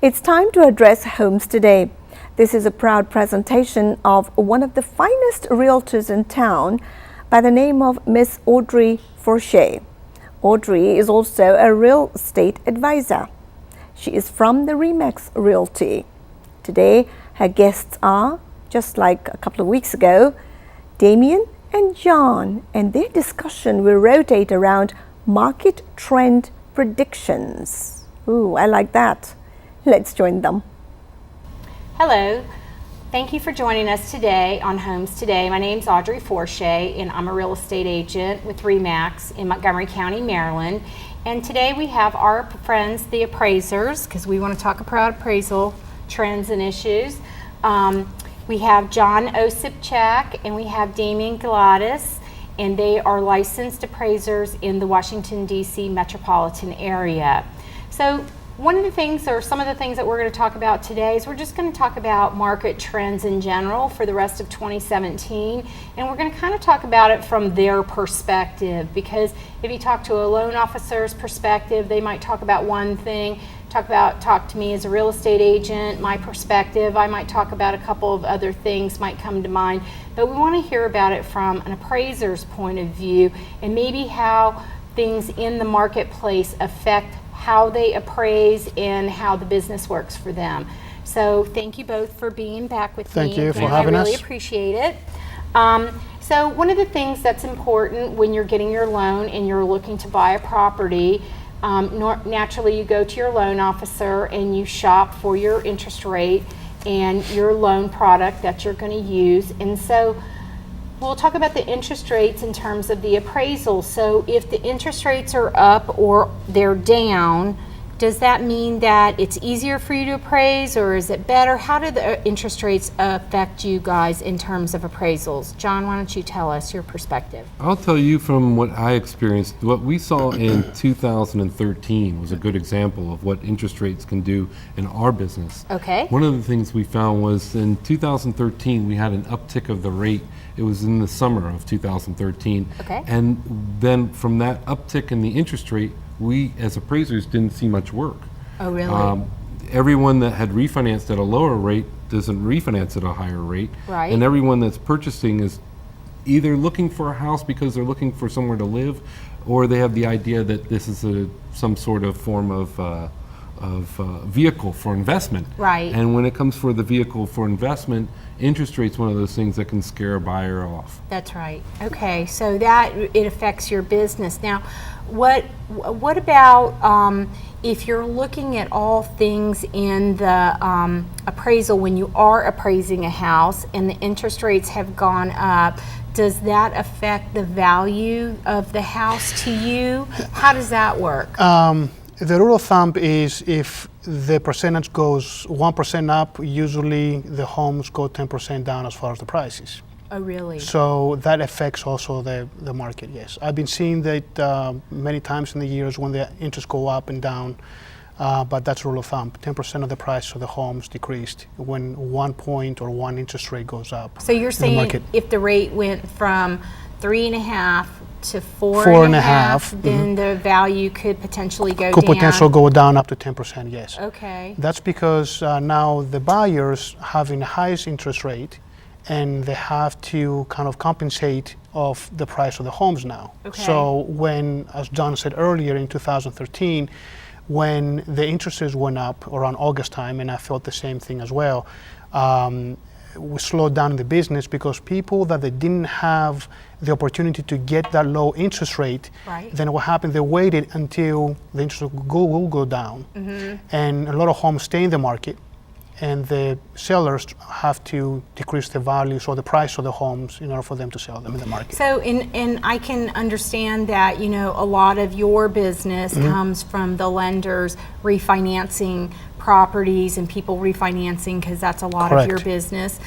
It's time to address homes today. This is a proud presentation of one of the finest realtors in town by the name of Miss Audrey Forshey. Audrey is also a real estate advisor. She is from the Remax Realty. Today, her guests are, just like a couple of weeks ago, Damien and John, and their discussion will rotate around market trend predictions. Ooh, I like that. Let's join them. Hello, thank you for joining us today on Homes Today. My name's Audrey Forshey, and I'm a real estate agent with Remax in Montgomery County, Maryland. And today we have our friends, the appraisers, because we want to talk about appraisal trends and issues. We have John Osipchak and we have Damien Gladys, and they are licensed appraisers in the Washington, D.C. metropolitan area. So one of the things, or some of the things that we're going to talk about today, is we're just going to talk about market trends in general for the rest of 2017, and we're going to kind of talk about it from their perspective, because if you talk to a loan officer's perspective, they might talk about one thing. Talk to me as a real estate agent, my perspective, I might talk about a couple of other things might come to mind, but we want to hear about it from an appraiser's point of view, and maybe how things in the marketplace affect how they appraise and how the business works for them. So thank you both for being back with me. Thank you for having us. I really appreciate it. So one of the things that's important when you're getting your loan and you're looking to buy a property, naturally you go to your loan officer and you shop for your interest rate and your loan product that you're going to use. And so we'll talk about the interest rates in terms of the appraisal. So if the interest rates are up or they're down, does that mean that it's easier for you to appraise, or is it better? How do the interest rates affect you guys in terms of appraisals? John, why don't you tell us your perspective? I'll tell you from what I experienced. What we saw in 2013 was a good example of what interest rates can do in our business. Okay. One of the things we found was in 2013 we had an uptick of the rate. It was in the summer of 2013. Okay. And then from that uptick in the interest rate, we as appraisers didn't see much work. Oh, really? Everyone that had refinanced at a lower rate doesn't refinance at a higher rate. Right. And everyone that's purchasing is either looking for a house because they're looking for somewhere to live, or they have the idea that this is some sort of form of vehicle for investment. Right. And when it comes for the vehicle for investment, interest rate's one of those things that can scare a buyer off. That's right. Okay, so that it affects your business. Now, what about if you're looking at all things in the appraisal when you are appraising a house and the interest rates have gone up? Does that affect the value of the house to you? How does that work? The rule of thumb is if the percentage goes 1% up, usually the homes go 10% down as far as the prices. Oh, really? So that affects also the market, yes. I've been seeing that many times in the years when the interests go up and down, but that's rule of thumb. 10% of the price of the homes decreased when 1 point or one interest rate goes up. So you're saying if the rate went from 3.5 to 4.5, then the value could potentially go down? Could potentially go down up to 10%, yes. Okay. That's because now the buyers having the highest interest rate, and they have to kind of compensate of the price of the homes now. Okay. So when, as John said earlier, in 2013, when the interest rates went up around August time, and I felt the same thing as well, we slowed down the business because people that they didn't have the opportunity to get that low interest rate, right, then what happened, they waited until the interest will go down. Mm-hmm. And a lot of homes stay in the market, and the sellers have to decrease the values or the price of the homes in order for them to sell them in the market. So, and I can understand that, you know, a lot of your business comes from the lenders refinancing properties and people refinancing, because that's a lot of your business.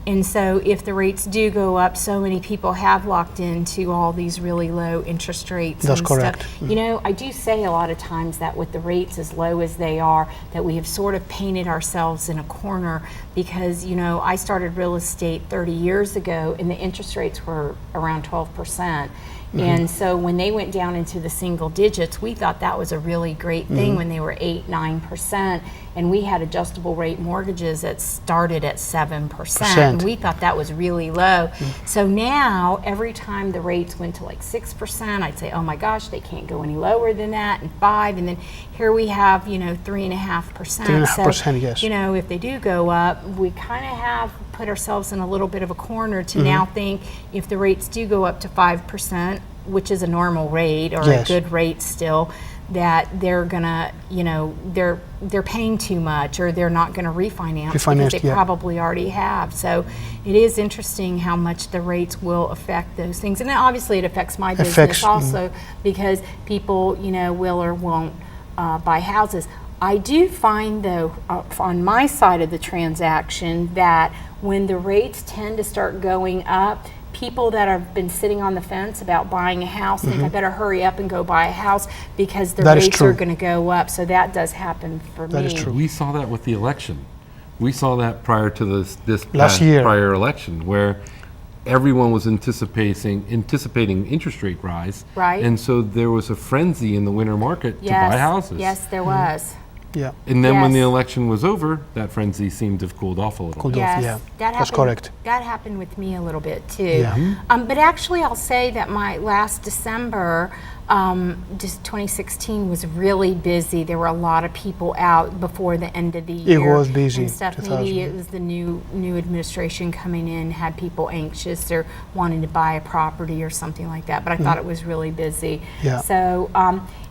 And so if the rates do go up, so many people have locked into all these really low interest rates. That's and correct. Stuff. You know, I do say a lot of times that with the rates as low as they are, that we have sort of painted ourselves in a corner, because, you know, I started real estate 30 years ago and the interest rates were around 12%. And so when they went down into the single digits, we thought that was a really great thing when they were 8, 9%. And we had adjustable rate mortgages that started at 7%. And we thought that was really low. So now every time the rates went to like 6%, I'd say, oh my gosh, they can't go any lower than that, and 5. And then here we have, 3.5%. 3.5%, yes. If they do go up, we kind of have put ourselves in a little bit of a corner to now think if the rates do go up to 5%, which is a normal rate or a good rate still, that they're gonna, they're paying too much, or they're not gonna refinance because they probably already have. So it is interesting how much the rates will affect those things, and then obviously it affects my business also because people, will or won't buy houses. I do find though, on my side of the transaction, that when the rates tend to start going up, people that have been sitting on the fence about buying a house think I better hurry up and go buy a house because the rates are going to go up. So that does happen for me. That is true. We saw that with the election. We saw that prior to this last year prior election, where everyone was anticipating interest rate rise. Right. And so there was a frenzy in the winter market to buy houses. Yes, there was. Yeah. And then when the election was over, that frenzy seemed to have cooled off a little bit. That's correct. That happened with me a little bit too. Yeah. But actually, I'll say that my last December, just 2016, was really busy. There were a lot of people out before the end of the year. It was busy. And stuff. Maybe it was the new administration coming in, had people anxious or wanting to buy a property or something like that. But I thought it was really busy. Yeah. So,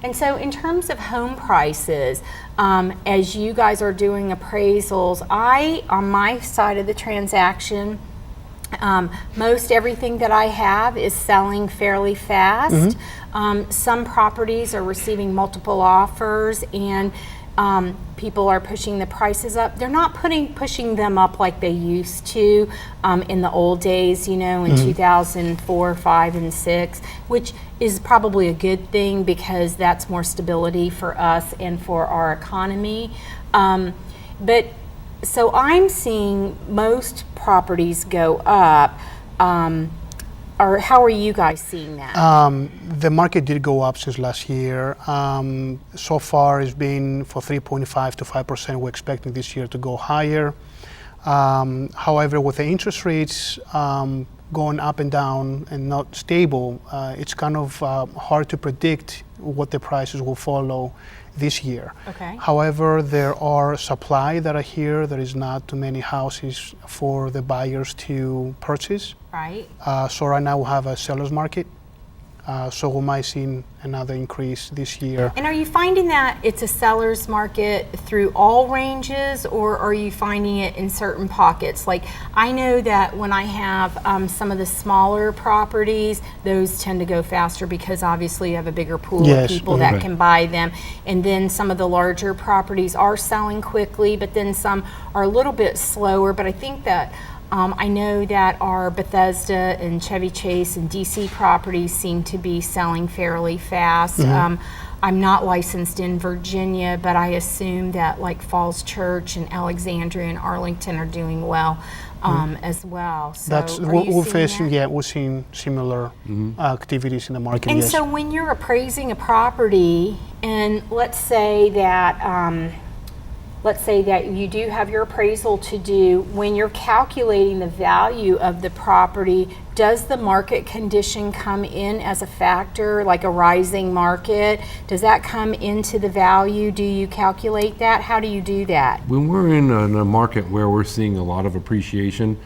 and so in terms of home prices, as you guys are doing appraisals, on my side of the transaction, most everything that I have is selling fairly fast. Some properties are receiving multiple offers, and people are pushing the prices up. They're not pushing them up like they used to in the old days, in 2004, 5, and 6, which is probably a good thing because that's more stability for us and for our economy. But so I'm seeing most properties go up. Or how are you guys seeing that? The market did go up since last year. So far it's been for 3.5 to 5%. We're expecting this year to go higher. However, with the interest rates going up and down and not stable, it's kind of hard to predict what the prices will follow this year. Okay. However, there are supply that are here. There is not too many houses for the buyers to purchase. Right. So right now we have a seller's market. So we might see another increase this year. And are you finding that it's a seller's market through all ranges, or are you finding it in certain pockets? Like, I know that when I have some of the smaller properties, those tend to go faster because obviously you have a bigger pool of people that can buy them. And then some of the larger properties are selling quickly, but then some are a little bit slower. But I think that I know that our Bethesda and Chevy Chase and DC properties seem to be selling fairly fast. I'm not licensed in Virginia, but I assume that like Falls Church and Alexandria and Arlington are doing well as well. So That's we're facing. Yeah, we're seeing similar activities in the market. And so when you're appraising a property, and let's say that you do have your appraisal to do, when you're calculating the value of the property, does the market condition come in as a factor, like a rising market? Does that come into the value? Do you calculate that? How do you do that? When we're in a market where we're seeing a lot of appreciation,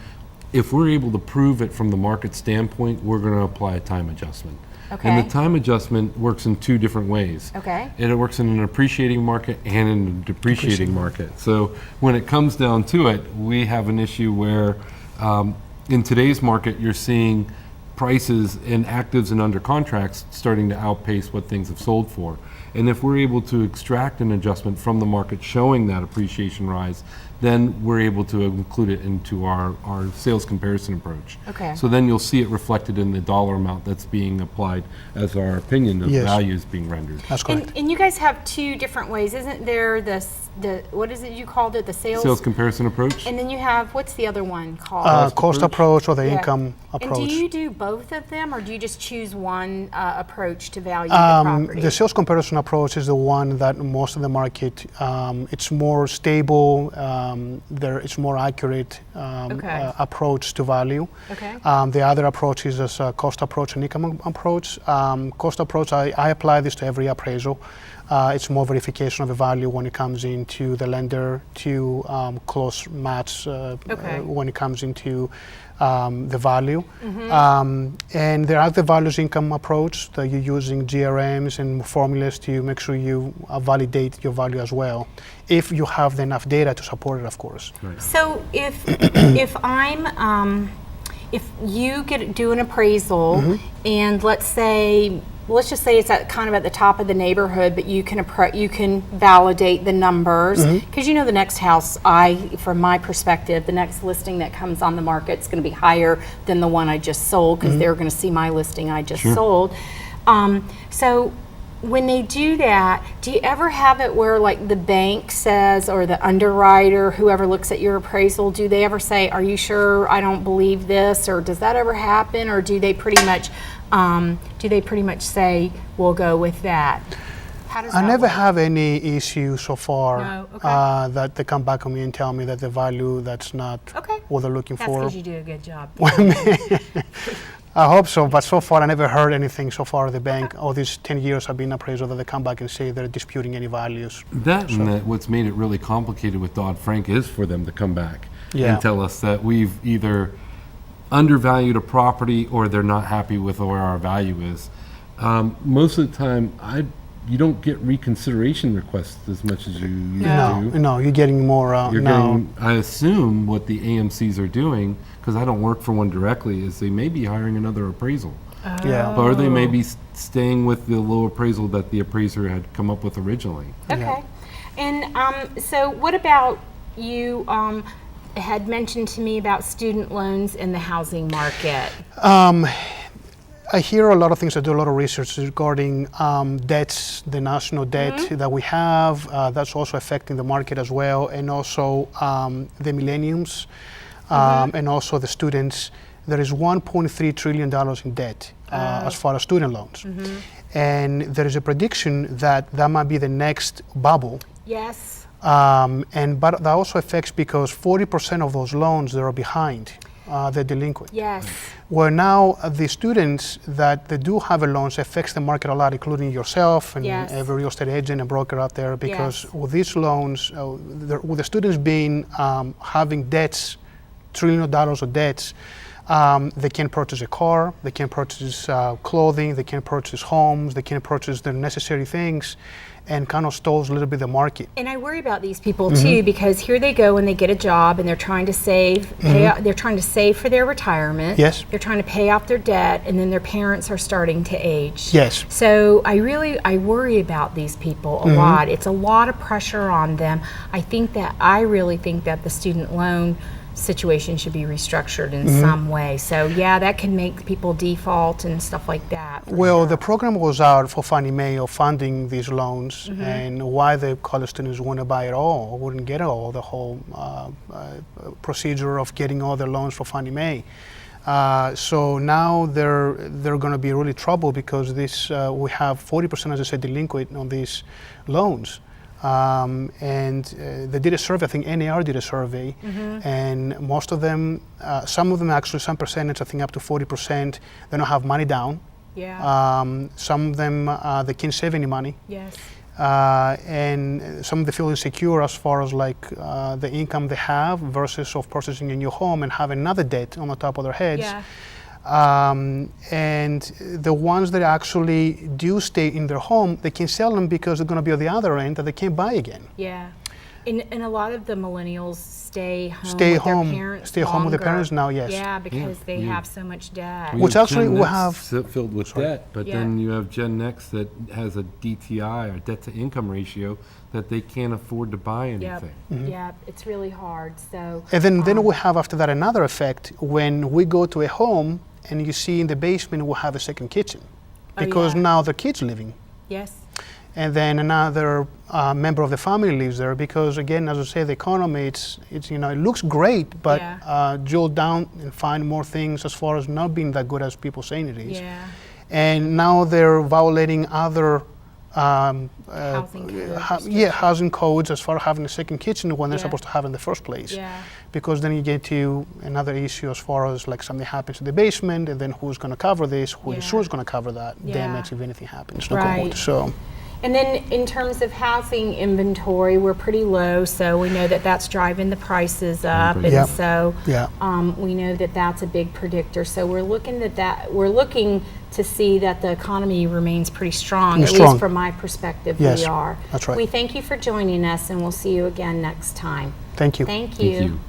if we're able to prove it from the market standpoint, we're going to apply a time adjustment. Okay. And the time adjustment works in two different ways. Okay. And it works in an appreciating market and in a depreciating market. So when it comes down to it, we have an issue where in today's market, you're seeing prices in actives and under contracts starting to outpace what things have sold for. And if we're able to extract an adjustment from the market showing that appreciation rise, then we're able to include it into our sales comparison approach. Okay. So then you'll see it reflected in the dollar amount that's being applied as our opinion of Yes. value is being rendered. That's correct. And you guys have two different ways, isn't there? The what is it you called it? The Sales comparison approach? And then you have, what's the other one called? Cost approach or the Yeah. income And approach. do you do both of them, or do you just choose one approach to value the property? The sales comparison approach is the one that most of the market, it's more stable, it's more accurate Okay. approach to value. Okay. The other approach is a cost approach and income approach. Cost approach, I apply this to every appraisal. It's more verification of the value when it comes into the lender to close match Okay. when it comes into the value. And there are the values income approach that you're using GRMs and formulas to make sure you validate your value as well, if you have enough data to support it, of course. Right. So if if you do an appraisal and let's just say it's kind of at the top of the neighborhood, but you can validate the numbers, because the next house, from my perspective, the next listing that comes on the market is going to be higher than the one I just sold, because they're going to see my listing I just sold. So when they do that, do you ever have it where, like, the bank says, or the underwriter, whoever looks at your appraisal, do they ever say, "Are you sure? I don't believe this," or does that ever happen, or do they pretty much say, "We'll go with that"? How does I that never work? have any issue so far No? Okay. that they come back on me and tell me that the value that's not Okay. what they're looking That's for. because you do a good job. I hope so, but so far I never heard anything so far at the bank. All these 10 years I've been appraisal that they come back and say they're disputing any values. That what's made it really complicated with Dodd-Frank is for them to come back Yeah. and tell us that we've either undervalued a property or they're not happy with where our value is. Most of the time, you don't get reconsideration requests as much as you used to. No, you're getting more You're now. getting, I assume what the AMCs are doing, because I don't work for one directly, is they may be hiring another appraisal. Yeah. Or they may be staying with the low appraisal that the appraiser had come up with originally. Okay. And so what about you had mentioned to me about student loans in the housing market? I hear a lot of things. I do a lot of research regarding debts, the national debt that we have. That's also affecting the market as well, and also the millenniums, and also the students. There is $1.3 trillion in debt as far as student loans, and there is a prediction that might be the next bubble. Yes. But that also affects because 40% of those loans that are behind, they're delinquent. Yes. Where now the students that they do have a loans affects the market a lot, including yourself and Yes. every real estate agent and broker out there, because Yes. with these loans, with the students being having debts, $1 trillion of debts, they can't purchase a car, they can't purchase clothing, they can't purchase homes, they can't purchase the necessary things, and kind of stalls a little bit the market. And I worry about these people too, because here they go and they get a job and they're trying to save, they're trying to save for their retirement. Yes. They're trying to pay off their debt, and then their parents are starting to age. Yes. So I worry about these people a lot. It's a lot of pressure on them. I really think that the student loan situation should be restructured in some way. So yeah, that can make people default and stuff like that. Well, the program was out for Fannie Mae of funding these loans, and why the college students wouldn't buy it all, wouldn't get it all, the whole procedure of getting all their loans for Fannie Mae. So now they're going to be really trouble because we have 40%, as I said, delinquent on these loans. And they did a survey, I think NAR did a survey, and most of them, some of them actually, some percentage, I think up to 40%, they don't have money down. Yeah. Some of them, they can't save any money. Yes. And some of them feel insecure as far as like the income they have versus of purchasing a new home and have another debt on the top of their heads. Yeah. And the ones that actually do stay in their home, they can sell them because they're going to be on the other end that they can't buy again. Yeah. And a lot of the millennials stay home Stay with home. their parents Stay home with their longer. parents now, yes. Yeah, because they yeah. have so much debt. We Which have actually Gen we X have- filled with debt, but Yeah. then you have Gen X that has a DTI, or debt to income ratio, that they can't afford to buy Yep. anything. Yep. It's really hard. So. And then we have after that another effect when we go to a home and you see in the basement we have a second kitchen Oh, because yeah. now the kids living. Yes. And then another member of the family lives there because again, as I say, the economy, it's you know, it looks great, but Yeah. drill down and find more things as far as not being that good as people saying it is. Yeah. And now they're violating other Housing code housing codes as far as having a second kitchen when they're Yeah. supposed to have in the first place. Yeah. Because then you get to another issue as far as like something happens in the basement and then who's going to cover this, who Yeah. insurance going to cover that Yeah. damage if anything happens. knock on wood. Right. So And then in terms of housing inventory, we're pretty low, so we know that that's driving the prices up, and Yep. so Yeah. we know that that's a big predictor. So we're looking at that. We're looking to see that the economy remains pretty strong. At Strong. least from my perspective, Yes, we are. that's right. We thank you for joining us, and we'll see you again next time. thank you. Thank Thank you. you.